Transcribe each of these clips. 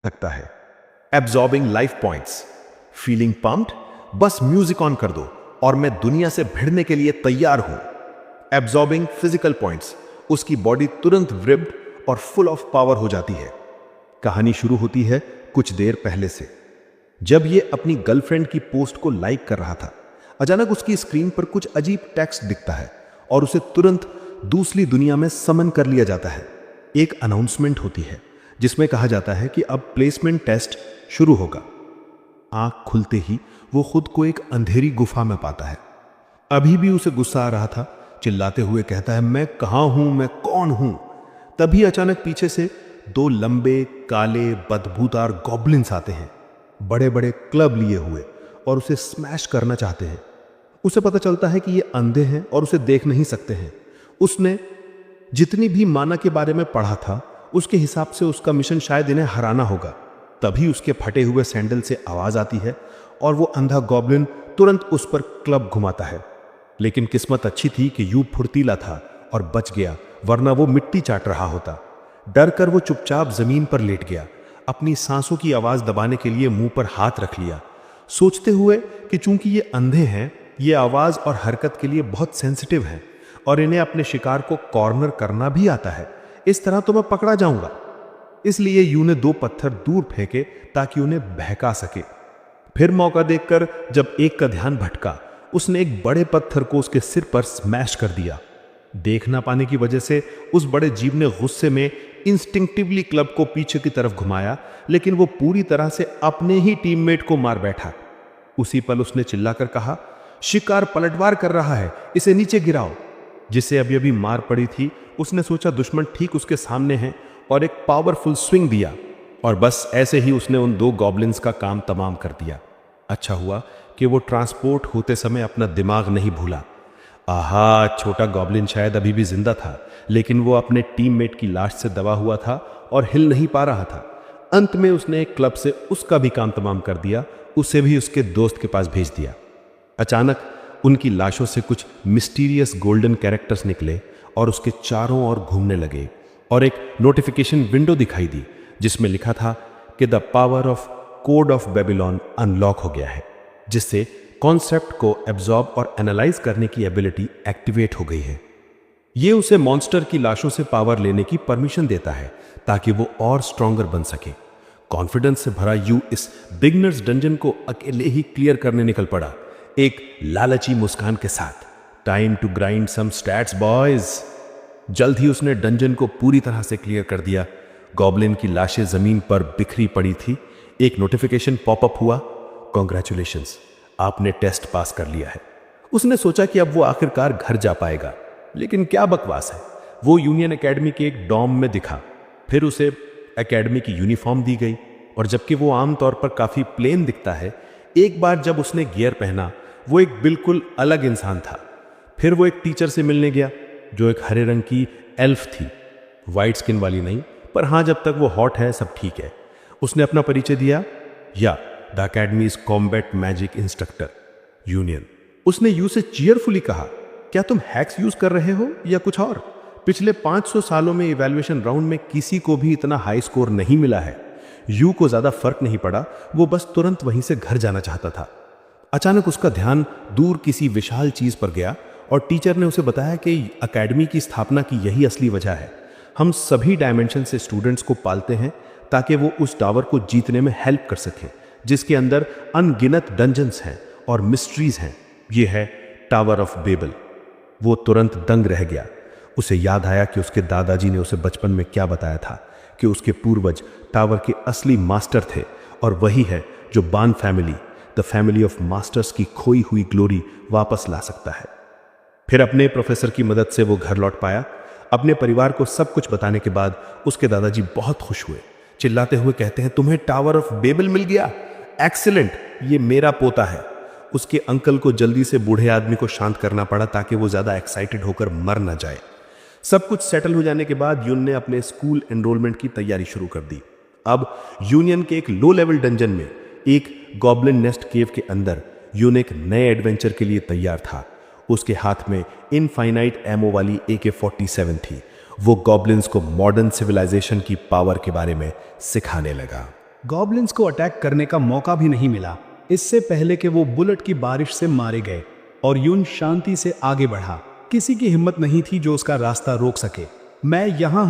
सकता है। Absorbing life points, feeling pumped, बस म्यूजिक ऑन कर दो और मैं दुनिया से भिड़ने के लिए तैयार हूं। एब्जॉर्बिंग फिजिकल पॉइंट्स, उसकी बॉडी तुरंत रिप्ड और फुल ऑफ पावर हो जाती है। कहानी शुरू होती है कुछ देर पहले से, जब ये अपनी गर्लफ्रेंड की पोस्ट को लाइक कर रहा था। अचानक उसकी स्क्रीन पर कुछ अजीब टेक्स्ट दिखता है और उसे तुरंत दूसरी दुनिया में समन कर लिया जाता है। एक अनाउंसमेंट होती है जिसमें कहा जाता है कि अब प्लेसमेंट टेस्ट शुरू होगा। आंख खुलते ही वो खुद को एक अंधेरी गुफा में पाता है। अभी भी उसे गुस्सा आ रहा था, चिल्लाते हुए कहता है, मैं कहां हूं, मैं कौन हूं। तभी अचानक पीछे से दो लंबे काले बदबूदार गॉब्लिन्स आते हैं, बड़े बड़े क्लब लिए हुए, और उसे स्मैश करना चाहते हैं। उसे पता चलता है कि ये अंधे हैं और उसे देख नहीं सकते हैं। उसने जितनी भी माना के बारे में पढ़ा था उसके हिसाब से उसका मिशन शायद इन्हें हराना होगा। तभी उसके फटे हुए सैंडल से आवाज आती है और वो अंधा गॉब्लिन तुरंत उस पर क्लब घुमाता है। लेकिन किस्मत अच्छी थी कि यू फुर्तीला था और बच गया, वरना वो मिट्टी चाट रहा होता। डर कर वो चुपचाप जमीन पर लेट गया, अपनी सांसों की आवाज दबाने के लिए मुंह पर हाथ रख लिया, सोचते हुए कि चूंकि ये अंधे हैं, ये आवाज और हरकत के लिए बहुत सेंसिटिव हैं और इन्हें अपने शिकार को कॉर्नर करना भी आता है। इस तरह तो मैं पकड़ा जाऊंगा। इसलिए यू ने दो पत्थर दूर फेंके ताकि उन्हें बहका सके। फिर मौका देखकर जब एक का ध्यान भटका, उसने एक बड़े पत्थर को उसके सिर पर स्मैश कर दिया। देख ना पाने की वजह से उस बड़े जीव ने गुस्से में इंस्टिंक्टिवली क्लब को पीछे की तरफ घुमाया, लेकिन वो पूरी तरह से अपने ही टीममेट को मार बैठा। उसी पल उसने चिल्लाकर कहा, शिकार पलटवार कर रहा है, इसे नीचे गिराओ। जिसे अभी अभी मार पड़ी थी, उसने सोचा दुश्मन ठीक उसके सामने है और एक पावरफुल स्विंग दिया, और बस ऐसे ही उसने उन दो गॉब्लिन्स का काम तमाम कर दिया। अच्छा हुआ कि वो ट्रांसपोर्ट होते समय अपना दिमाग नहीं भूला। आहा, छोटा गॉब्लिन शायद अभी भी जिंदा था, लेकिन वो अपने टीममेट की लाश से दबा हुआ था और हिल नहीं पा रहा था। अंत में उसने एक क्लब से उसका भी काम तमाम कर दिया, उसे भी उसके दोस्त के पास भेज दिया। अचानक उनकी लाशों से कुछ मिस्टीरियस गोल्डन कैरेक्टर्स निकले और उसके चारों ओर घूमने लगे, और एक नोटिफिकेशन विंडो दिखाई दी जिसमें लिखा था कि the power of code of Babylon unlock हो गया है, जिससे कॉन्सेप्ट को एब्जॉर्ब और एनालाइज करने की एबिलिटी एक्टिवेट हो गई है। ये उसे मॉन्स्टर की लाशों से पावर लेने की परमिशन देता है ताकि वो और स्ट्रॉन्गर बन सके। कॉन्फिडेंस से भरा यू इस बिगनर्स डंजन को अकेले ही क्लियर करने निकल पड़ा, एक लालची मुस्कान के साथ। Time to grind some stats boys. जल्द ही उसने डंजन को पूरी तरह से क्लियर कर दिया। गॉब्लिन की लाशें जमीन पर बिखरी पड़ी थी। एक नोटिफिकेशन पॉपअप हुआ, कॉन्ग्रेचुलेशंस, आपने टेस्ट पास कर लिया है। उसने सोचा कि अब वो आखिरकार घर जा पाएगा, लेकिन क्या बकवास है। वो यूनियन एकेडमी के एक डॉम में दिखा। फिर उसे एकेडमी की यूनिफॉर्म दी गई, और जबकि वो आमतौर पर काफी प्लेन दिखता है, एक बार जब उसने गियर पहना वो एक बिल्कुल अलग इंसान था। फिर वो एक टीचर से मिलने गया जो एक हरे रंग की एल्फ थी, वाइट स्किन वाली नहीं, पर हाँ, जब तक वो हॉट है सब ठीक है। उसने अपना परिचय दिया, या the academies combat magic instructor union. उसने यू से चीयरफुली कहा, क्या तुम हैक्स यूज कर रहे हो या कुछ और? पिछले 500 सालों में इवैल्यूएशन राउंड में किसी को भी इतना हाई स्कोर नहीं मिला है। यू को ज्यादा फर्क नहीं पड़ा, वो बस तुरंत वहीं से घर जाना चाहता था। अचानक उसका ध्यान दूर किसी विशाल चीज पर गया, और टीचर ने उसे बताया कि एकेडमी की स्थापना की यही असली वजह है। हम सभी डायमेंशन से स्टूडेंट्स को पालते हैं ताकि वो उस टावर को जीतने में हेल्प कर सकें, जिसके अंदर अनगिनत डंजन्स हैं और मिस्ट्रीज हैं। ये है टावर ऑफ बेबल। वो तुरंत दंग रह गया। उसे याद आया कि उसके दादाजी ने उसे बचपन में क्या बताया था, कि उसके पूर्वज टावर के असली मास्टर थे, और वही है जो बान family, the family of masters की खोई हुई ग्लोरी वापस ला सकता है। फिर अपने प्रोफेसर की मदद से वो घर लौट पाया। अपने परिवार को सब कुछ बताने के बाद उसके दादाजी बहुत खुश हुए, चिल्लाते हुए कहते हैं, तुम्हें टावर ऑफ बेबल मिल गया, एक्सीलेंट, ये मेरा पोता है। उसके अंकल को जल्दी से बूढ़े आदमी को शांत करना पड़ा ताकि वो ज्यादा एक्साइटेड होकर मर ना जाए। सब कुछ सेटल हो जाने के बाद यून ने अपने स्कूल एनरोलमेंट की तैयारी शुरू कर दी। अब यूनियन के एक लो लेवल डंजन में, एक गॉब्लिन नेस्ट केव के अंदर, यून एक नए एडवेंचर के लिए तैयार था। उसके हाथ में इनफाइनाइट एमो वाली AK-47 थी। वो गॉब्लिन्स को मॉडर्न सिविलाइजेशन की पावर के बारे में सिखाने लगा। गॉब्लिन्स को अटैक करने का मौका भी नहीं मिला, इससे पहले कि वो बुलेट की बारिश से मारे गए, और यून शांति से आगे बढ़ा। किसी की हिम्मत नहीं थी जो उसका रास्ता रोक सके। मैं यहाँ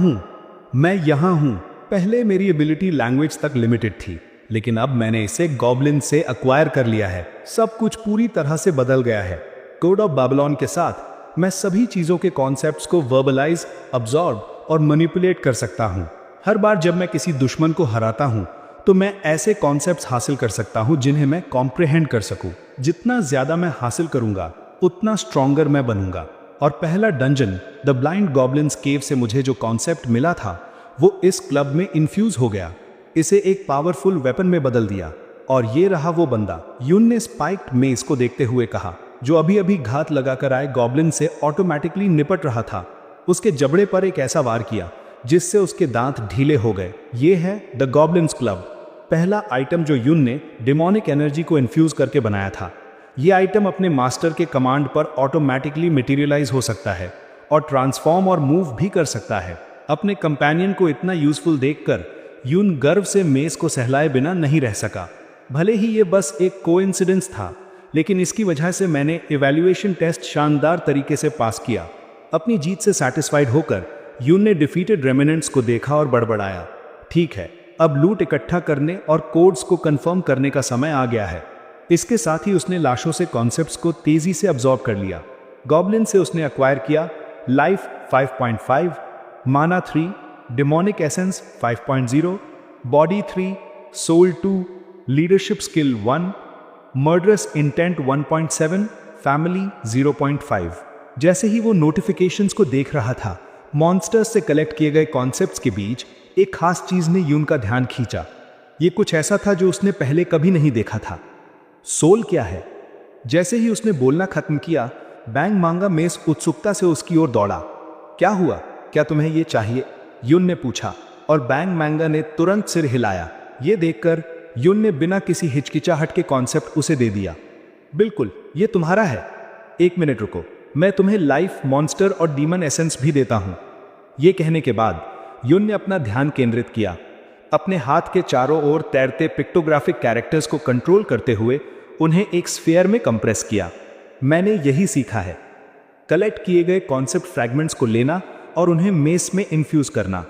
हूँ। पहले मेरी एबिलिटी लैंग्वेज तक लिमिटेड थी, लेकिन अब मैंने इसे गॉब्लिन से एक्वायर कर लिया है। सब कुछ पूरी तरह से बदल गया है। कोड ऑफ बैबिलोन के साथ मैं सभी चीज़ों के कॉन्सेप्ट्स को वर्बलाइज, अब्सॉर्ब और मैनिपुलेट कर सकता हूँ। हर बार जब मैं किसी दुश्मन को हराता हूँ तो मैं ऐसे कॉन्सेप्ट्स हासिल कर सकता हूँ जिन्हें मैं कॉम्प्रिहेंड कर सकूँ। जितना ज़्यादा मैं हासिल करूँगा उतना स्ट्रॉन्गर मैं बनूंगा। और पहला डंजन द ब्लाइंड गॉब्लिन्स केव से मुझे जो कॉन्सेप्ट मिला था वो इस क्लब में इन्फ्यूज हो गया, इसे एक पावरफुल वेपन में बदल दिया। और ये रहा वो बंदा। यून ने स्पाइक्ड मेस को देखते हुए कहा, जो अभी अभी घात लगाकर आए गॉब्लिन से ऑटोमेटिकली निपट रहा था। उसके जबड़े पर एक ऐसा वार किया जिससे उसके दांत ढीले हो गए। ये है द गॉब्लिन्स क्लब, पहला आइटम जो यून ने डिमोनिक एनर्जी को इन्फ्यूज करके बनाया था। ये आइटम अपने मास्टर के कमांड पर ऑटोमेटिकली मटेरियलाइज हो सकता है और ट्रांसफॉर्म और मूव भी कर सकता है। अपने कंपेनियन को इतना यूजफुल देखकर यून गर्व से मेस को सहलाए बिना नहीं रह सका। भले ही ये बस एक कोइंसिडेंस था, लेकिन इसकी वजह से मैंने इवैल्यूएशन टेस्ट शानदार तरीके से पास किया। अपनी जीत से सैटिस्फाइड होकर यून ने डिफीटेड रेमिनेंट्स को देखा और बड़बड़ाया, ठीक है, अब लूट इकट्ठा करने और कोड्स को कंफर्म करने का समय आ गया है। इसके साथ ही उसने लाशों से कॉन्सेप्ट्स को तेजी से अब्सॉर्ब कर लिया। गॉब्लिन से उसने एक्वायर किया life 5.5, mana 3, demonic essence 5.0, body 3, soul 2, leadership skill 1, murderous intent 1.7, family 0.5। जैसे ही वो नोटिफिकेशंस को देख रहा था, मॉन्स्टर्स से कलेक्ट किए गए कॉन्सेप्ट्स के बीच एक खास चीज ने यून का ध्यान खींचा। ये कुछ ऐसा था जो उसने पहले कभी नहीं देखा था। सोल क्या है? जैसे ही उसने बोलना खत्म किया, बैंग मांगा मेस उत्सुकता से उसकी ओर दौड़ा। क्या हुआ? क्या तुम्हें ये चाहिए? यून ने पूछा, और बैंग मांगा ने तुरंत सिर हिलाया। ये देखकर यून ने बिना किसी हिचकिचाहट के कॉन्सेप्ट उसे दे दिया। बिल्कुल, ये तुम्हारा है। एक मिनट रुको, मैं तुम्हें लाइफ, मॉन्स्टर और डीमन एसेंस भी देता हूं। ये कहने के बाद यून ने अपना ध्यान केंद्रित किया, अपने हाथ के चारों ओर तैरते पिक्टोग्राफिक कैरेक्टर्स को कंट्रोल करते हुए उन्हें एक स्फीयर में कंप्रेस किया। मैंने यही सीखा है, कलेक्ट किए गए कॉन्सेप्ट फ्रैगमेंट्स को लेना और उन्हें मेस में इन्फ्यूज करना।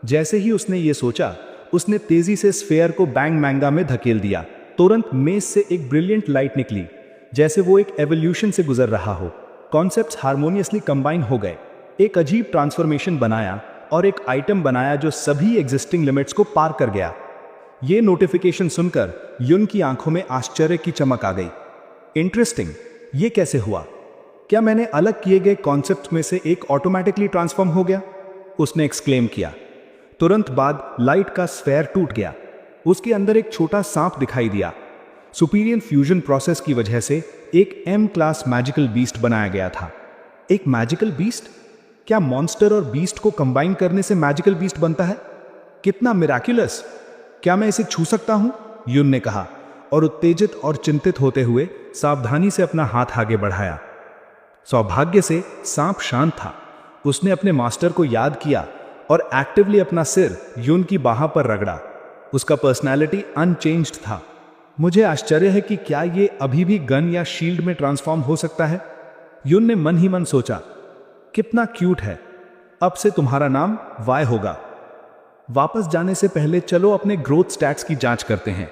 जैसे ही उसने ये सोचा, उसने तेजी से स्फीयर को बैंग मैंगा में धकेल दिया। तुरंत मेस से एक ब्रिलियंट लाइट निकली, जैसे वो एक एवोल्यूशन से गुजर रहा हो। कॉन्सेप्ट्स हार्मोनियसली कंबाइन हो गए, एक अजीब ट्रांसफॉर्मेशन बनाया और एक आइटम बनाया जो सभी एग्जिस्टिंग लिमिट्स को पार कर गया। ये नोटिफिकेशन सुनकर यून की आंखों में आश्चर्य की चमक आ गई। इंटरेस्टिंग, ये कैसे हुआ? क्या मैंने अलग किए गए कॉन्सेप्ट में से एक ऑटोमेटिकली ट्रांसफॉर्म हो गया? उसने एक्सक्लेम किया। तुरंत बाद लाइट का स्फीयर टूट गया। उसके अंदर एक छोटा सांप दिखाई दिया। सुपीरियर फ्यूजन प्रोसेस की वजह से एक एम क्लास मैजिकल बीस्ट बनाया गया था। एक मैजिकल बीस्ट? क्या मॉन्स्टर और बीस्ट को कंबाइन करने से मैजिकल बीस्ट बनता है? कितना मिराक्युलस! क्या मैं इसे छू सकता हूं? यून ने कहा, और उत्तेजित और चिंतित होते हुए सावधानी से अपना हाथ आगे बढ़ाया। सौभाग्य से सांप शांत था। उसने अपने मास्टर को याद किया और एक्टिवली अपना सिर यून की बाह पर रगड़ा। उसका पर्सनैलिटी अनचेंज्ड था। मुझे आश्चर्य है कि क्या ये अभी भी गन या शील्ड में ट्रांसफॉर्म हो सकता है? यून ने मन ही मन सोचा। कितना क्यूट है। अब से तुम्हारा नाम वाई होगा। वापस जाने से पहले चलो अपने ग्रोथ स्टैट्स की जांच करते हैं।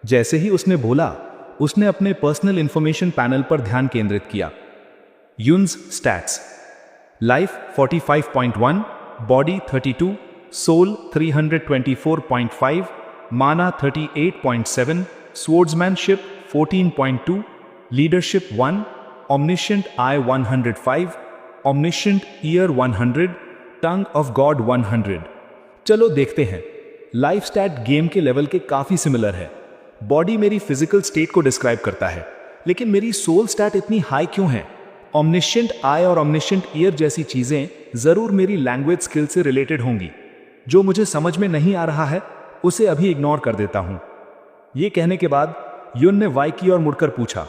जैसे ही उसने बोला, उसने अपने पर्सनल इंफॉर्मेशन पैनल पर ध्यान केंद्रित किया। यून्स स्टैट्स: लाइफ 45.1, बॉडी 32, सोल 324.5, माना 38.7, स्वॉर्ड्समैनशिप 14.2, leadership 1, omniscient I 105, omniscient year 100, tongue of God 100। चलो देखते हैं। लाइफ स्टैट गेम के लेवल के काफी सिमिलर है। बॉडी मेरी फिजिकल स्टेट को डिस्क्राइब करता है, लेकिन मेरी सोल स्टैट इतनी हाई क्यों है? omniscient आई और omniscient ईयर जैसी चीजें जरूर मेरी लैंग्वेज स्किल से रिलेटेड होंगी। जो मुझे समझ में नहीं आ रहा है उसे अभी इग्नोर कर देता हूं। यह कहने के बाद यून ने वाई की ओर मुड़कर पूछा,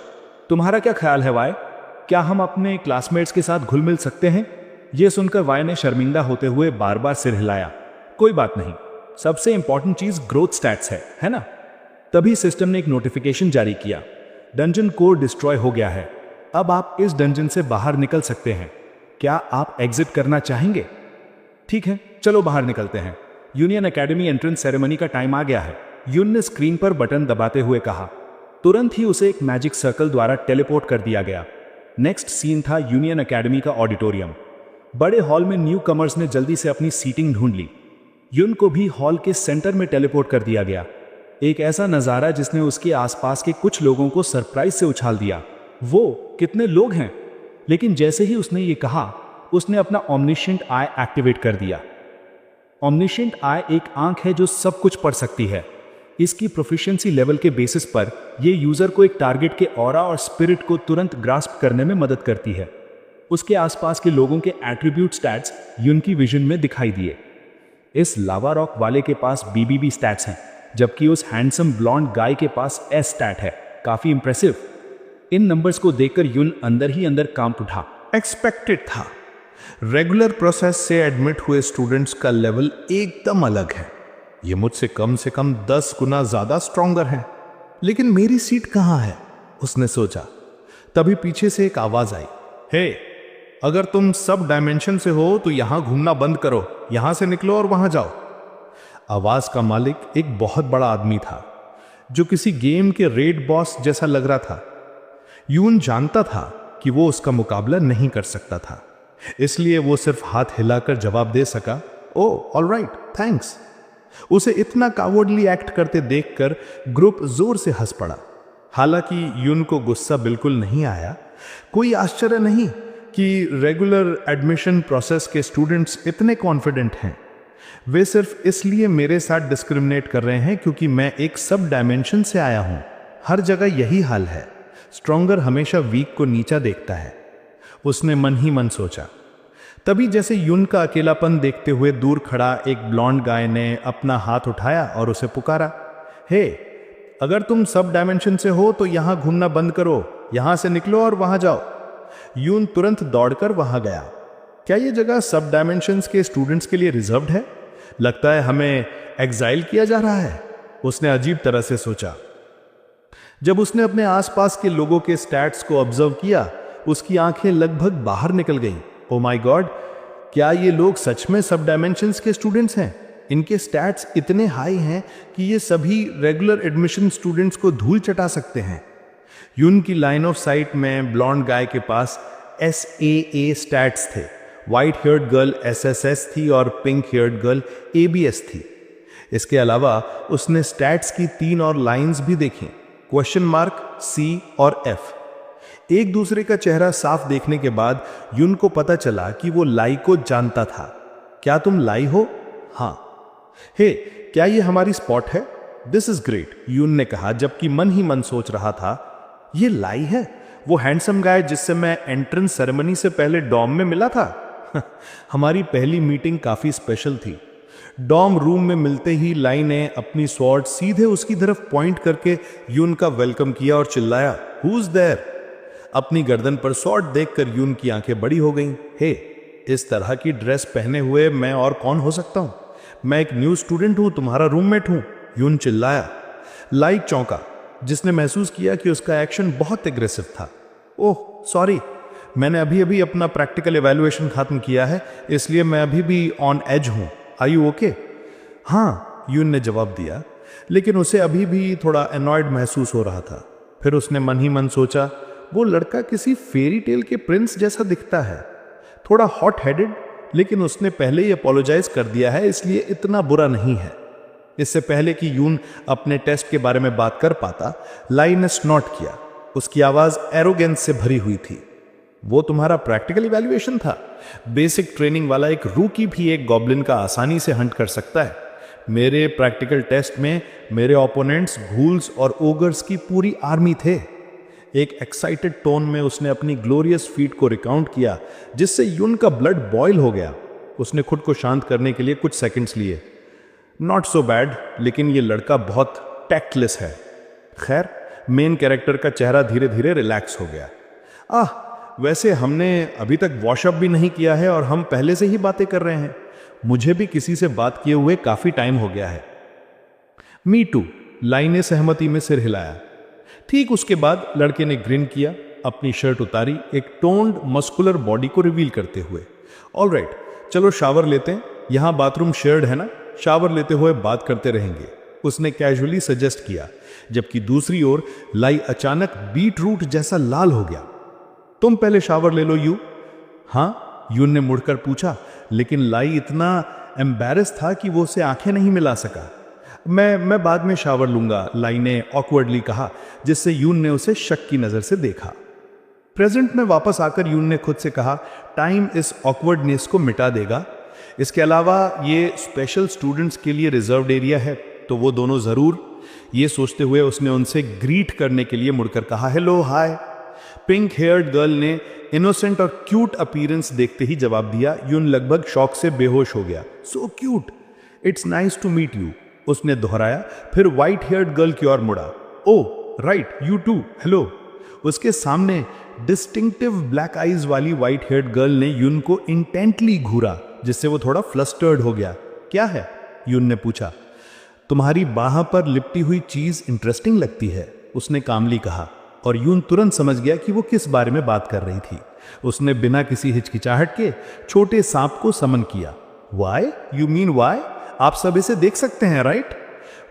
तुम्हारा क्या ख्याल है वाई? क्या हम अपने क्लासमेट्स के साथ घुल मिल सकते हैं? यह सुनकर वाई ने शर्मिंदा होते हुए बार बार सिर हिलाया। कोई बात नहीं, सबसे इंपॉर्टेंट चीज ग्रोथ स्टैट्स है ना? तभी सिस्टम ने एक नोटिफिकेशन जारी किया, डंजन कोर डिस्ट्रॉय हो गया है, अब आप इस डंजन से बाहर निकल सकते हैं। क्या आप एग्जिट करना चाहेंगे? ठीक है, चलो बाहर निकलते हैं। यूनियन एकेडमी एंट्रेंस सेरेमनी का टाइम आ गया है, यून ने स्क्रीन पर बटन दबाते हुए कहा। तुरंत ही उसे एक मैजिक सर्कल द्वारा टेलीपोर्ट कर दिया गया। नेक्स्ट सीन था यूनियन एकेडमी का ऑडिटोरियम। बड़े हॉल में न्यू कमर्स ने जल्दी से अपनी सीटिंग ढूंढ ली। यून को भी हॉल के सेंटर में टेलीपोर्ट कर दिया गया। एक ऐसा नजारा जिसने उसके आसपास के कुछ लोगों को सरप्राइज से उछाल दिया। वो कितने लोग हैं? लेकिन जैसे ही उसने ये कहा, उसने अपना ऑमनिशेंट आई एक्टिवेट कर दिया। ऑमनिशेंट आई एक आंख है जो सब कुछ पढ़ सकती है। इसकी प्रोफिशिएंसी लेवल के बेसिस पर यह यूजर को एक टारगेट के ऑरा और स्पिरिट को तुरंत ग्रास्प करने में मदद करती है। उसके आसपास के लोगों के एट्रीब्यूट स्टैट्स यून की विजन में दिखाई दिए। इस लावा रॉक वाले के पास बीबीबी स्टैट्स हैं, जबकि उस हैंडसम ब्लॉन्ड गाय के पास एस स्टैट है। काफी इंप्रेसिव। इन नंबर्स को देखकर यून अंदर ही अंदर कांप उठा। एक्सपेक्टेड था। रेगुलर प्रोसेस से एडमिट हुए स्टूडेंट्स का लेवल एकदम अलग है। ये मुझसे कम से कम 10 गुना ज्यादा स्ट्रॉन्गर है। लेकिन मेरी सीट कहां है? उसने सोचा। तभी पीछे से एक आवाज आई, हे, अगर तुम सब डायमेंशन से हो तो यहां घूमना बंद करो, यहां से निकलो और वहां जाओ। आवाज का मालिक एक बहुत बड़ा आदमी था, जो किसी गेम के रेड बॉस जैसा लग रहा था। यून जानता था कि वो उसका मुकाबला नहीं कर सकता था, इसलिए वो सिर्फ हाथ हिलाकर जवाब दे सका, ओ ऑलराइट, थैंक्स। उसे इतना कावर्डली एक्ट करते देखकर ग्रुप जोर से हंस पड़ा। हालांकि यून को गुस्सा बिल्कुल नहीं आया। कोई आश्चर्य नहीं कि रेगुलर एडमिशन प्रोसेस के स्टूडेंट्स इतने कॉन्फिडेंट हैं। वे सिर्फ इसलिए मेरे साथ डिस्क्रिमिनेट कर रहे हैं क्योंकि मैं एक सब डायमेंशन से आया हूं। हर जगह यही हाल है। स्ट्रॉन्गर हमेशा वीक को नीचा देखता है, उसने मन ही मन सोचा। तभी जैसे यून का अकेलापन देखते हुए दूर खड़ा एक ब्लॉन्ड गाय ने अपना हाथ उठाया और उसे पुकारा, हे, अगर तुम सब डायमेंशन से हो तो यहां घूमना बंद करो, यहां से निकलो और वहां जाओ। यून तुरंत दौड़कर वहां गया। क्या यह जगह सब डायमेंशंस के स्टूडेंट्स के लिए रिजर्व्ड है? लगता है हमें एग्जाइल किया जा रहा है, उसने अजीब तरह से सोचा। जब उसने अपने आसपास के लोगों के स्टैट्स को ऑब्जर्व किया, उसकी आंखें लगभग बाहर निकल गईं। ओ माय गॉड, क्या ये लोग सच में सब डायमेंशंस के स्टूडेंट्स हैं? इनके स्टैट्स इतने हाई हैं कि ये सभी रेगुलर एडमिशन स्टूडेंट्स को धूल चटा सकते हैं। यून की लाइन ऑफ साइट में ब्लॉन्ड गाय के पास SAA स्टैट्स थे, व्हाइट हेयर्ड गर्ल SSS थी और पिंक हेयर्ड गर्ल ABS थी। इसके अलावा उसने स्टैट्स की 3 और लाइंस भी देखी, क्वेश्चन मार्क, C और F। एक दूसरे का चेहरा साफ देखने के बाद यून को पता चला कि वो लाई को जानता था। क्या तुम लाई हो? हाँ। हे, क्या ये हमारी स्पॉट है? दिस इज ग्रेट, यून ने कहा, जबकि मन ही मन सोच रहा था, ये लाई है, वो हैंडसम गाय जिससे मैं एंट्रेंस सेरेमनी से पहले डॉम में मिला था। हमारी पहली मीटिंग काफी स्पेशल थी। डॉम रूम में मिलते ही लाई ने अपनी स्वॉर्ड सीधे उसकी तरफ पॉइंट करके यून का वेलकम किया और चिल्लाया, हु इज देयर? अपनी गर्दन पर स्वॉर्ड देखकर यून की आंखें बड़ी हो गईं। हे, इस तरह की ड्रेस पहने हुए मैं और कौन हो सकता हूं? मैं एक न्यू स्टूडेंट हूं, तुम्हारा रूममेट हूं, यून चिल्लाया। लाई चौंका, जिसने महसूस किया कि उसका एक्शन बहुत एग्रेसिव था। ओह सॉरी, मैंने अभी अभी अपना प्रैक्टिकल इवैल्यूएशन खत्म किया है, इसलिए मैं अभी भी ऑन एज हूं। Are you okay? हाँ, यून ने जवाब दिया, लेकिन उसे अभी भी थोड़ा एनॉयड महसूस हो रहा था। फिर उसने मन ही मन सोचा, वो लड़का किसी फेरी टेल के प्रिंस जैसा दिखता है, थोड़ा हॉट हेडेड, लेकिन उसने पहले ही अपोलोजाइज कर दिया है, इसलिए इतना बुरा नहीं है। इससे पहले कि यून अपने टेस्ट के बारे में बात कर पाता, लाई ने स्नॉट किया। उसकी आवाज एरोगेंस से भरी हुई थी। वो तुम्हारा प्रैक्टिकल इवैल्यूएशन था? बेसिक ट्रेनिंग वाला एक रूकी भी एक गॉब्लिन का आसानी से हंट कर सकता है। मेरे प्रैक्टिकल टेस्ट में मेरे ओपोनेंट्स घूल्स और ओगर्स की पूरी आर्मी थे। एक एक्साइटेड टोन में उसने अपनी ग्लोरियस फीट को रिकाउंट किया, जिससे यून का ब्लड बॉयल हो गया। उसने खुद को शांत करने के लिए कुछ सेकंड्स लिए। नॉट सो बैड, लेकिन ये लड़का बहुत टैक्टलेस है। खैर, मेन कैरेक्टर का चेहरा धीरे धीरे रिलैक्स हो गया। वैसे हमने अभी तक वॉशअप भी नहीं किया है और हम पहले से ही बातें कर रहे हैं। मुझे भी किसी से बात किए हुए काफी टाइम हो गया है। मी टू, लाई ने सहमति में सिर हिलाया। ठीक उसके बाद लड़के ने ग्रिन किया, अपनी शर्ट उतारी, एक टोन्ड मस्कुलर बॉडी को रिवील करते हुए। ऑलराइट, चलो शावर लेते हैं, यहां बाथरूम शेयर्ड है ना, शावर लेते हुए बात करते रहेंगे, उसने कैजुअली सजेस्ट किया। जबकि दूसरी ओर लाई अचानक बीट रूट जैसा लाल हो गया। तुम पहले शावर ले लो यू। हाँ, यून ने मुड़कर पूछा, लेकिन लाई इतना एम्बैरेस था कि वो उसे आंखें नहीं मिला सका। मैं बाद में शावर लूंगा, लाई ने ऑकवर्डली कहा, जिससे यून ने उसे शक की नजर से देखा। प्रेजेंट में वापस आकर यून ने खुद से कहा, टाइम इस ऑकवर्डनेस को मिटा देगा। इसके अलावा ये स्पेशल स्टूडेंट्स के लिए रिजर्व्ड एरिया है, तो वो दोनों जरूर। ये सोचते हुए उसने उनसे ग्रीट करने के लिए मुड़कर कहा, hello hi. Pink heard girl ने इनोसेंट और क्यूट अपीयरेंस देखते ही जवाब दिया। यून लगभग शॉक से बेहोश हो गया। So cute, it's nice to meet you, उसने दोहराया, फिर व्हाइट हेयर्ड गर्ल की ओर मुड़ा। Oh right, you too, hello. उसके सामने डिस्टिंक्टिव ब्लैक आईज वाली व्हाइट हेयर्ड गर्ल ने यून को इंटेंटली घूरा, जिससे वो थोड़ा फ्लस्टर्ड हो गया। क्या है? यून ने पूछा। तुम्हारी बाह पर लिपटी हुई चीज इंटरेस्टिंग लगती है, उसने कामली कहा, और यून तुरंत समझ गया कि वो किस बारे में बात कर रही थी। उसने बिना किसी हिचकिचाहट के छोटे सांप को समन किया। वाई? You mean Y? आप सब इसे देख सकते हैं, राइट?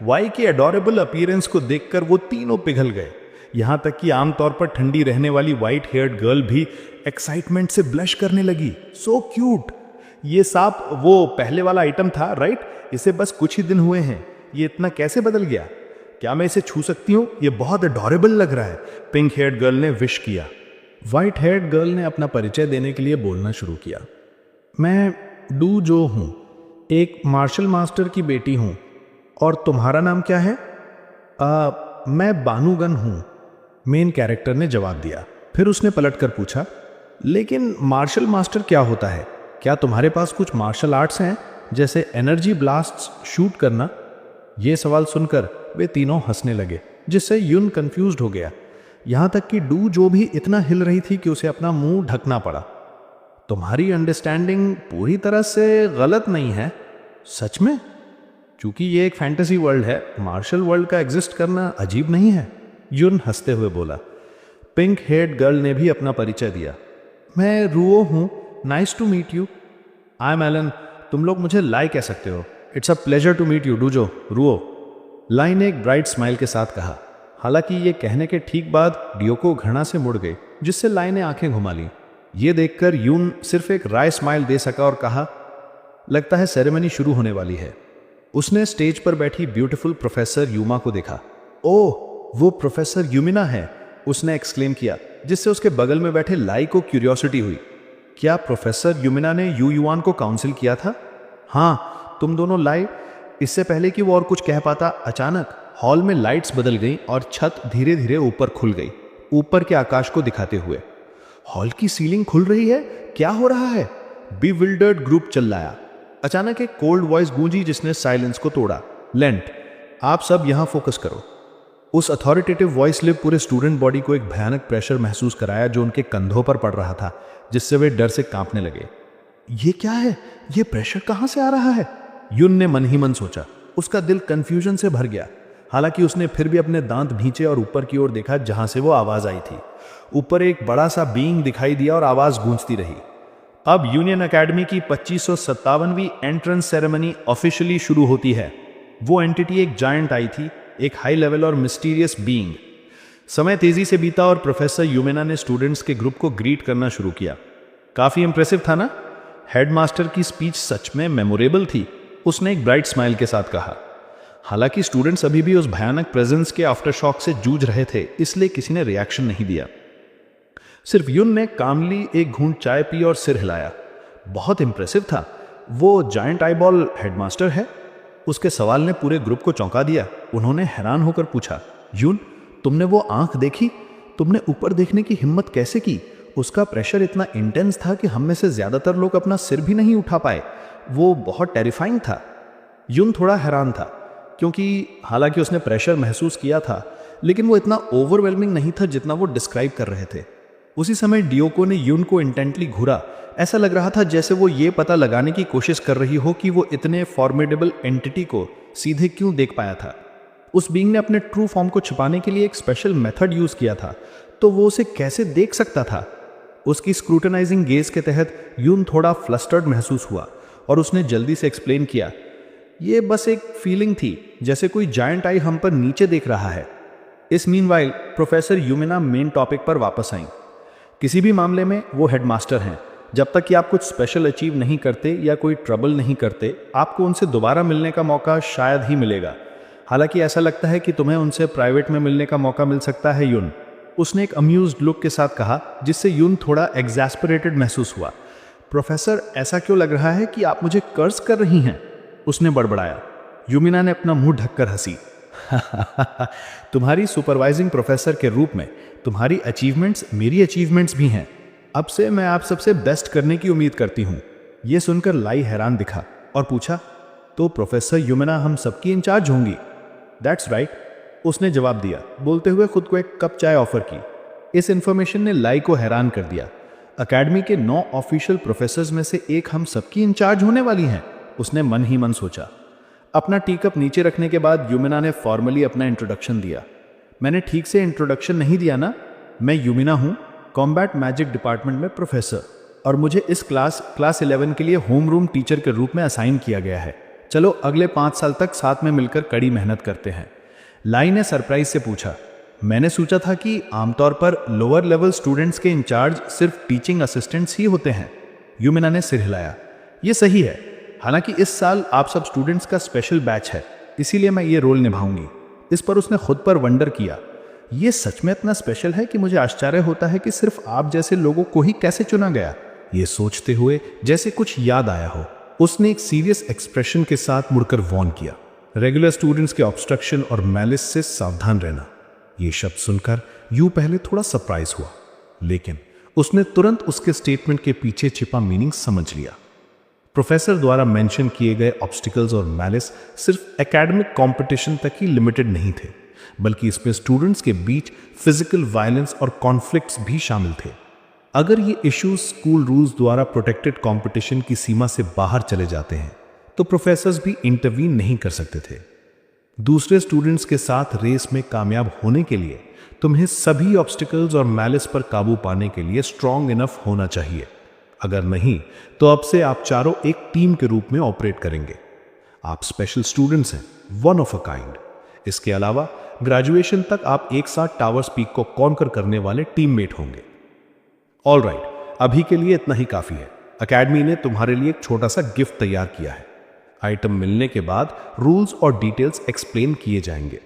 वाई के अडोरेबल अपीयरेंस को देखकर वो तीनों पिघल गए, यहां तक कि आमतौर पर ठंडी रहने वाली व्हाइट हेयर्ड गर्ल भी एक्साइटमेंट से ब्लश करने लगी। So cute. ये सांप वो पहले वाला आइटम था, राइट? इसे बस कुछ ही दिन हुए हैं, ये इतना कैसे बदल गया? क्या मैं इसे छू सकती हूँ? ये बहुत अडोरेबल लग रहा है, पिंक हेयर्ड गर्ल ने विश किया। व्हाइट हेयर्ड गर्ल ने अपना परिचय देने के लिए बोलना शुरू किया। मैं डू जो हूँ, एक मार्शल मास्टर की बेटी हूँ। और तुम्हारा नाम क्या है? मैं बानुगन हूँ, मेन कैरेक्टर ने जवाब दिया। फिर उसने पलटकर पूछा, लेकिन मार्शल मास्टर क्या होता है? क्या तुम्हारे पास कुछ मार्शल आर्ट्स हैं, जैसे एनर्जी ब्लास्ट्स शूट करना? ये सवाल सुनकर वे तीनों हंसने लगे, जिससे यून कंफ्यूज्ड हो गया। यहां तक कि डू जो भी इतना हिल रही थी कि उसे अपना मुंह ढकना पड़ा। तुम्हारी अंडरस्टैंडिंग पूरी तरह से गलत नहीं है। सच में? चूंकि ये एक फैंटेसी वर्ल्ड है, मार्शल वर्ल्ड का एग्जिस्ट करना अजीब नहीं है, यून हंसते हुए बोला। पिंक हेयर्ड गर्ल ने भी अपना परिचय दिया। मैं रुओ हूं, nice to meet you. I am Alan, तुम लोग मुझे लाई कह सकते हो। It's a pleasure to meet you डूजो, रुओ, लाई ने एक ब्राइट स्माइल के साथ कहा। हालांकि ये कहने के ठीक बाद डियोको घृणा से मुड़ गई, जिससे लाई ने आंखें घुमा ली। ये देखकर यून सिर्फ एक राय स्माइल दे सका और कहा, लगता है सेरेमनी शुरू होने वाली है। उसने स्टेज पर बैठी ब्यूटीफुल प्रोफेसर यूमा को देखा। ओह, वो प्रोफेसर यूमिना है, उसने एक्सक्लेम किया, जिससे उसके बगल में बैठे लाई को क्यूरियोसिटी हुई। क्या प्रोफेसर यूमिना ने यू युआन को काउंसिल किया था? हाँ, तुम दोनों लाई। इससे पहले कि वो और कुछ कह पाता, अचानक हॉल में लाइट्स बदल गईं और छत धीरे धीरे ऊपर खुल गई, ऊपर के आकाश को दिखाते हुए। हॉल की सीलिंग खुल रही है? क्या हो रहा है? बीविल्डर्ड ग्रुप चिल्लाया। अचानक एक कोल्ड वॉइस गूंजी, जिसने साइलेंस को तोड़ा। लेंट, आप सब यहां फोकस करो। उस अथॉरिटेटिव वॉइस ने पूरे स्टूडेंट बॉडी को एक भयानक प्रेशर महसूस कराया, जो उनके कंधों पर पड़ रहा था, जिससे वे डर से कांपने लगे। ये क्या है? ये प्रेशर कहां से आ रहा है? यून ने मन ही मन सोचा। उसका दिल कंफ्यूजन से भर गया। हालांकि उसने फिर भी अपने दांत भींचे और ऊपर की ओर देखा, जहां से वो आवाज आई थी। ऊपर एक बड़ा सा बीइंग दिखाई दिया और आवाज गूंजती रही। अब यूनियन एकेडमी की 2557वीं एंट्रेंस सेरेमनी ऑफिशियली शुरू होती है। वो एंटिटी एक जायंट आई थी, एक हाई लेवल और मिस्टीरियस बीइंग। समय तेजी से बीता और प्रोफेसर यूमेना ने स्टूडेंट्स के ग्रुप को ग्रीट करना शुरू किया। काफी इंप्रेसिव था ना? हेडमास्टर की स्पीच सच में मेमोरेबल थी, उसने एक ब्राइट स्माइल के साथ कहा। हालांकि स्टूडेंट्स अभी भी उस भयानक प्रेजेंस के आफ्टर शॉक से जूझ रहे थे, इसलिए किसी ने रिएक्शन नहीं दिया। सिर्फ यून ने कामली एक घूंट चाय पी और सिर हिलाया। बहुत इंप्रेसिव था। वो जायंट आईबॉल हेडमास्टर है? उसके सवाल ने पूरे ग्रुप को चौंका दिया। उन्होंने हैरान होकर पूछा, यून, तुमने वो आंख देखी? तुमने ऊपर देखने की हिम्मत कैसे की? उसका प्रेशर इतना इंटेंस था कि हम में से ज्यादातर लोग अपना सिर भी नहीं उठा पाए। वो बहुत टेरिफाइंग था। यून थोड़ा हैरान था, क्योंकि हालांकि उसने प्रेशर महसूस किया था, लेकिन वो इतना ओवरवेलमिंग नहीं था जितना वो डिस्क्राइब कर रहे थे। उसी समय डियोको ने यून को इंटेंटली घूरा, ऐसा लग रहा था जैसे वो ये पता लगाने की कोशिश कर रही हो कि वो इतने फॉर्मिडेबल एंटिटी को सीधे क्यों देख पाया था। उस बीइंग ने अपने ट्रू फॉर्म को छिपाने के लिए एक स्पेशल मेथड यूज किया था, तो वो उसे कैसे देख सकता था? उसकी स्क्रूटनाइजिंग गेज के तहत यून थोड़ा फ्लस्टर्ड महसूस हुआ और उसने जल्दी से एक्सप्लेन किया, ये बस एक फीलिंग थी, जैसे कोई जायंट आई हम पर नीचे देख रहा है। इस मीनवाइल प्रोफेसर यूमिना मेन टॉपिक पर वापस आईं। किसी भी मामले में वो हेडमास्टर हैं। जब तक कि आप कुछ स्पेशल अचीव नहीं करते या कोई ट्रबल नहीं करते, आपको उनसे दोबारा मिलने का मौका शायद ही मिलेगा। हालांकि ऐसा लगता है कि तुम्हें उनसे प्राइवेट में मिलने का मौका मिल सकता है यून, उसने एक अम्यूज्ड लुक के साथ कहा, जिससे यून थोड़ा एग्जैस्परेटेड महसूस हुआ। प्रोफेसर, ऐसा क्यों लग रहा है कि आप मुझे कर्ज कर रही हैं? उसने बड़बड़ाया। यूमिना ने अपना मुंह ढककर हंसी। तुम्हारी सुपरवाइजिंग प्रोफेसर के रूप में तुम्हारी अचीवमेंट्स मेरी अचीवमेंट्स भी हैं। अब से मैं आप सबसे बेस्ट करने की उम्मीद करती हूँ। यह सुनकर लाई हैरान दिखा और पूछा, तो प्रोफेसर यूमिना हम सबकी इंचार्ज होंगी? दैट्स राइट, उसने जवाब दिया, बोलते हुए खुद को एक कप चाय ऑफर की। इस इंफॉर्मेशन ने लाई को हैरान कर दिया। अकेडमी के 9 ऑफिशियल प्रोफेसर्स में से एक हम सबकी इंचार्ज होने वाली हैं, उसने मन ही मन सोचा। अपना टी कप नीचे रखने के बाद यूमिना ने फॉर्मली अपना इंट्रोडक्शन दिया। मैंने ठीक से इंट्रोडक्शन नहीं दिया ना? मैं यूमिना हूँ, कॉम्बैट मैजिक डिपार्टमेंट में प्रोफेसर, और मुझे इस क्लास 11 के लिए होम रूम टीचर के रूप में असाइन किया गया है। चलो अगले 5 साल तक साथ में मिलकर कड़ी मेहनत करते हैं। लाई ने सरप्राइज से पूछा, मैंने सोचा था कि आमतौर पर लोअर लेवल स्टूडेंट्स के इंचार्ज सिर्फ टीचिंग असिस्टेंट्स ही होते हैं। यूमिना ने सिर हिलाया। ये सही है, हालांकि इस साल आप सब स्टूडेंट्स का स्पेशल बैच है, इसीलिए मैं ये रोल निभाऊंगी। इस पर उसने खुद पर वंडर किया। ये सच में इतना स्पेशल है कि मुझे आश्चर्य होता है कि सिर्फ आप जैसे लोगों को ही कैसे चुना गया। ये सोचते हुए जैसे कुछ याद आया हो, उसने एक सीरियस एक्सप्रेशन के साथ मुड़कर वॉर्न किया, रेगुलर स्टूडेंट्स के ऑब्स्ट्रक्शन और मैलिस से सावधान रहना। ये शब्द सुनकर यू पहले थोड़ा सरप्राइज हुआ, लेकिन उसने तुरंत उसके स्टेटमेंट के पीछे छिपा मीनिंग समझ लिया। प्रोफेसर द्वारा मेंशन किए गए ऑब्स्टिकल्स और मैलिस सिर्फ एकेडमिक कंपटीशन तक ही लिमिटेड नहीं थे, बल्कि इसमें स्टूडेंट्स के बीच फिजिकल वायलेंस और कॉन्फ्लिक्ट्स भी शामिल थे। अगर ये इश्यूज स्कूल रूल्स द्वारा प्रोटेक्टेड कंपटीशन की सीमा से बाहर चले जाते हैं, तो प्रोफेसर्स भी इंटरवीन नहीं कर सकते थे। दूसरे स्टूडेंट्स के साथ रेस में कामयाब होने के लिए तुम्हें सभी ऑब्स्टिकल्स और मैलिस पर काबू पाने के लिए स्ट्रांग इनफ होना चाहिए। अगर नहीं, तो अब से आप चारों एक टीम के रूप में ऑपरेट करेंगे। आप स्पेशल स्टूडेंट्स हैं, वन ऑफ अ काइंड। इसके अलावा ग्रेजुएशन तक आप एक साथ टावर्स पीक को कॉन्कर करने वाले टीममेट होंगे। ऑल राइट, अभी के लिए इतना ही काफी है। अकेडमी ने तुम्हारे लिए एक छोटा सा गिफ्ट तैयार किया है। आइटम मिलने के बाद रूल्स और डिटेल्स एक्सप्लेन किए जाएंगे।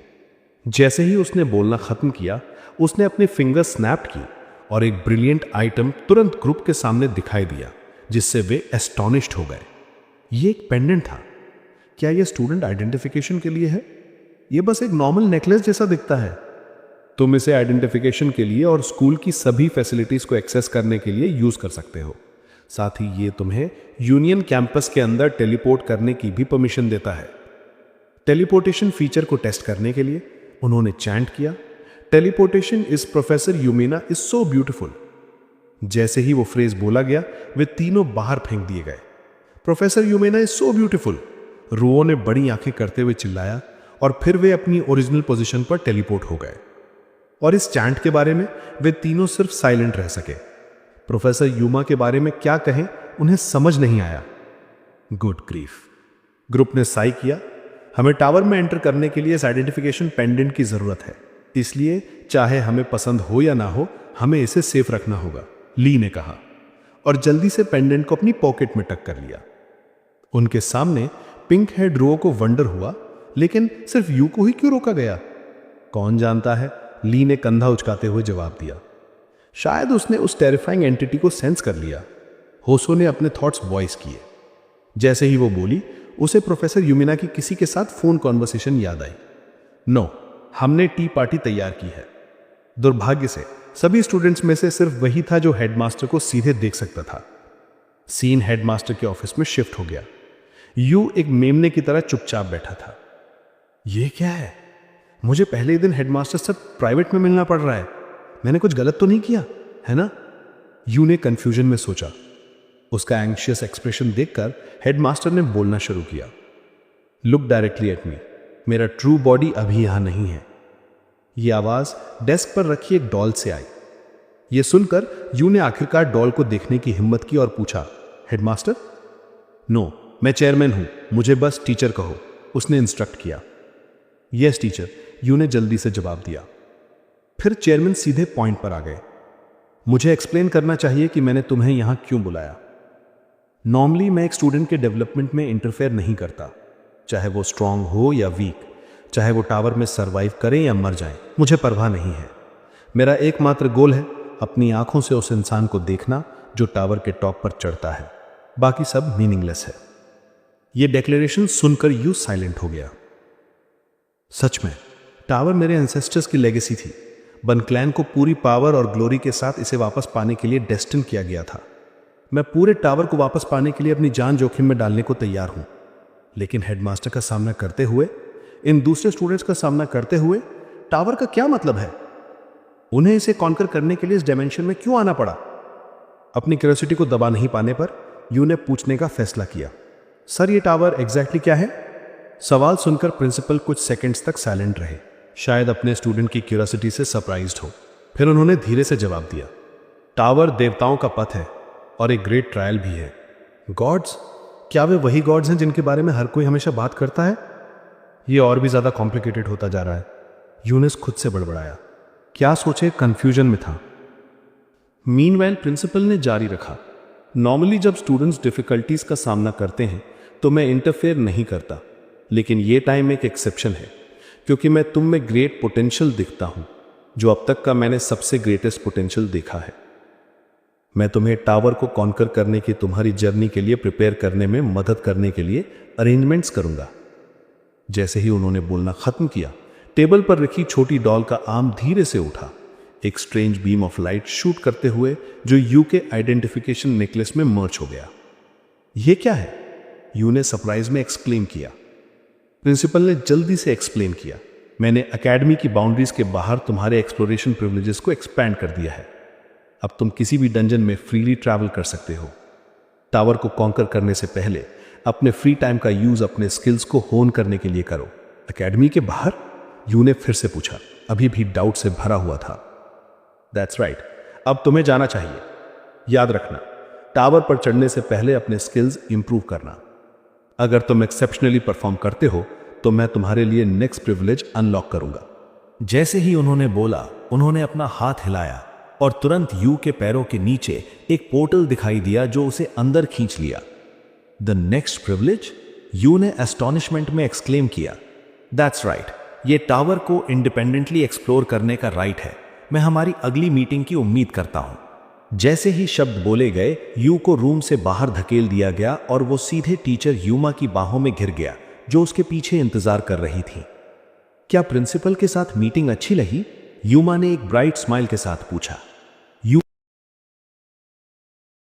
जैसे ही उसने बोलना खत्म किया, उसने अपने फिंगर स्नैप की और एक ब्रिलियंट आइटम तुरंत ग्रुप के सामने दिखाई दिया, जिससे वे एस्टॉनिश्ड हो गए। ये एक पेंडेंट था। क्या यह स्टूडेंट आइडेंटिफिकेशन के लिए है? यह बस एक नॉर्मल नेकलेस जैसा दिखता है। तुम इसे आइडेंटिफिकेशन के लिए और स्कूल की सभी फैसिलिटीज को एक्सेस करने के लिए यूज कर सकते हो। साथ ही ये तुम्हें यूनियन कैंपस के अंदर टेलीपोर्ट करने की भी परमिशन देता है। टेलीपोर्टेशन फीचर को टेस्ट करने के लिए उन्होंने चैंट किया, teleportation is professor Yumina is so beautiful. जैसे ही वो फ्रेज बोला गया, वे तीनों बाहर फेंक दिए गए। Professor Yumina is so beautiful, रुओ ने बड़ी आंखें करते हुए चिल्लाया, और फिर वे अपनी ओरिजिनल पोजीशन पर टेलीपोर्ट हो गए। और इस चैंट के बारे में वे तीनों सिर्फ साइलेंट रह सके। प्रोफेसर यूमा के बारे में क्या कहें, उन्हें समझ नहीं आया। गुड ग्रीफ, ग्रुप ने साई किया। हमें टावर में एंटर करने के लिए इस आइडेंटिफिकेशन पेंडेंट की जरूरत है, इसलिए चाहे हमें पसंद हो या ना हो, हमें इसे सेफ रखना होगा, ली ने कहा, और जल्दी से पेंडेंट को अपनी पॉकेट में टक कर लिया। उनके सामने पिंक हेड रो को वंडर हुआ, लेकिन सिर्फ यू को ही क्यों रोका गया? कौन जानता है, ली ने कंधा उचकाते हुए जवाब दिया। शायद उसने उस टेरिफाइंग एंटिटी को सेंस कर लिया। होसो ने अपने थॉट्स वॉइस किए। जैसे ही वो बोली, उसे प्रोफेसर यूमिना की किसी के साथ फोन कॉन्वर्सेशन याद आई। नो, हमने टी पार्टी तैयार की है। दुर्भाग्य से सभी स्टूडेंट्स में से सिर्फ वही था जो हेडमास्टर को सीधे देख सकता था। सीन हेडमास्टर के ऑफिस में शिफ्ट हो गया। यू एक मेमने की तरह चुपचाप बैठा था। ये क्या है? मुझे पहले ही दिन हेडमास्टर से प्राइवेट में मिलना पड़ रहा है। मैंने कुछ गलत तो नहीं किया है ना? यू ने कंफ्यूजन में सोचा। उसका एंग्शियस एक्सप्रेशन देखकर हेडमास्टर ने बोलना शुरू किया, लुक डायरेक्टली एट मी, मेरा ट्रू बॉडी अभी यहां नहीं है। यह आवाज डेस्क पर रखी एक डॉल से आई। यह सुनकर यू ने आखिरकार डॉल को देखने की हिम्मत की और पूछा, हेडमास्टर? नो, मैं चेयरमैन हूं, मुझे बस टीचर कहो, उसने इंस्ट्रक्ट किया। यस टीचर, यू ने जल्दी से जवाब दिया। फिर चेयरमैन सीधे पॉइंट पर आ गए। मुझे एक्सप्लेन करना चाहिए कि मैंने तुम्हें यहां क्यों बुलाया। नॉर्मली मैं एक स्टूडेंट के डेवलपमेंट में इंटरफेयर नहीं करता, चाहे वो स्ट्रांग हो या वीक, चाहे वो टावर में सरवाइव करें या मर जाएं, मुझे परवाह नहीं है। मेरा एकमात्र गोल है अपनी आंखों से उस इंसान को देखना जो टावर के टॉप पर चढ़ता है, बाकी सब मीनिंगलेस है। यह डिक्लेरेशन सुनकर यू साइलेंट हो गया। सच में टावर मेरे एंसेस्टर्स की लेगेसी थी। वन क्लैन को पूरी पावर और ग्लोरी के साथ इसे वापस पाने के लिए डेस्टिन किया गया था। मैं पूरे टावर को वापस पाने के लिए अपनी जान जोखिम में डालने को तैयार हूं, लेकिन हेडमास्टर का सामना करते हुए, इन दूसरे स्टूडेंट्स का सामना करते हुए टावर का क्या मतलब है? उन्हें इसे कॉन्कर करने के लिए इस डायमेंशन में क्यों आना पड़ा? अपनी क्यूरियोसिटी को दबा नहीं पाने पर यू ने पूछने का फैसला किया, सर ये टावर एग्जैक्टली क्या है? सवाल सुनकर प्रिंसिपल कुछ सेकंड्स तक साइलेंट रहे, शायद अपने स्टूडेंट की क्यूरियोसिटी से सरप्राइज्ड हो। फिर उन्होंने धीरे से जवाब दिया, टावर देवताओं का पथ है और एक ग्रेट ट्रायल भी है। गॉड्स? क्या वे वही गॉड्स हैं जिनके बारे में हर कोई हमेशा बात करता है? ये और भी ज्यादा कॉम्प्लिकेटेड होता जा रहा है। यूनिस खुद से बड़बड़ाया, क्या सोचे कंफ्यूजन में था। मीनवाइल प्रिंसिपल ने जारी रखा, नॉर्मली जब स्टूडेंट्स डिफिकल्टीज का सामना करते हैं तो मैं इंटरफेयर नहीं करता, लेकिन ये टाइम एक एक्सेप्शन है, क्योंकि मैं तुम में ग्रेट पोटेंशियल दिखता हूं, जो अब तक का मैंने सबसे ग्रेटेस्ट पोटेंशियल देखा है। मैं तुम्हें टावर को कॉन्कर करने की तुम्हारी जर्नी के लिए प्रिपेयर करने में मदद करने के लिए अरेंजमेंट्स करूंगा। जैसे ही उन्होंने बोलना खत्म किया, टेबल पर रखी छोटी डॉल का आर्म धीरे से उठा, एक strange beam of light shoot करते हुए जो यू के आइडेंटिफिकेशन नेकलेस में मर्ज हो गया। यह क्या है? यू ने सरप्राइज में एक्सप्लेन किया। प्रिंसिपल ने जल्दी से एक्सप्लेन किया, मैंने एकेडमी की बाउंड्रीज के बाहर तुम्हारे एक्सप्लोरेशन प्रिविलेजेस को एक्सपैंड कर दिया है। अब तुम किसी भी डंजन में फ्रीली ट्रैवल कर सकते हो। टावर को कॉन्कर करने से पहले अपने फ्री टाइम का यूज अपने स्किल्स को होन करने के लिए करो। एकेडमी के बाहर? यू ने फिर से पूछा, अभी भी डाउट से भरा हुआ था। दैट्स राइट, अब तुम्हें जाना चाहिए। याद रखना, टावर पर चढ़ने से पहले अपने स्किल्स इंप्रूव करना। अगर तुम एक्सेप्शनली परफॉर्म करते हो तो मैं तुम्हारे लिए नेक्स्ट प्रिविलेज अनलॉक करूंगा। जैसे ही उन्होंने बोला, उन्होंने अपना हाथ हिलाया और तुरंत यू के पैरों के नीचे एक पोर्टल दिखाई दिया जो उसे अंदर खींच लिया। The next privilege? यू ने एस्टॉनिशमेंट में एक्सक्लेम किया। दैट्स राइट, ये टावर को इंडिपेंडेंटली एक्सप्लोर करने का राइट है। मैं हमारी अगली मीटिंग की उम्मीद करता हूं। जैसे ही शब्द बोले गए, यू को रूम से बाहर धकेल दिया गया और वो सीधे टीचर यूमा की बाहों में घिर गया, जो उसके पीछे इंतजार कर रही थी। क्या प्रिंसिपल के साथ मीटिंग अच्छी लगी? यूमा ने एक ब्राइट स्माइल के साथ पूछा।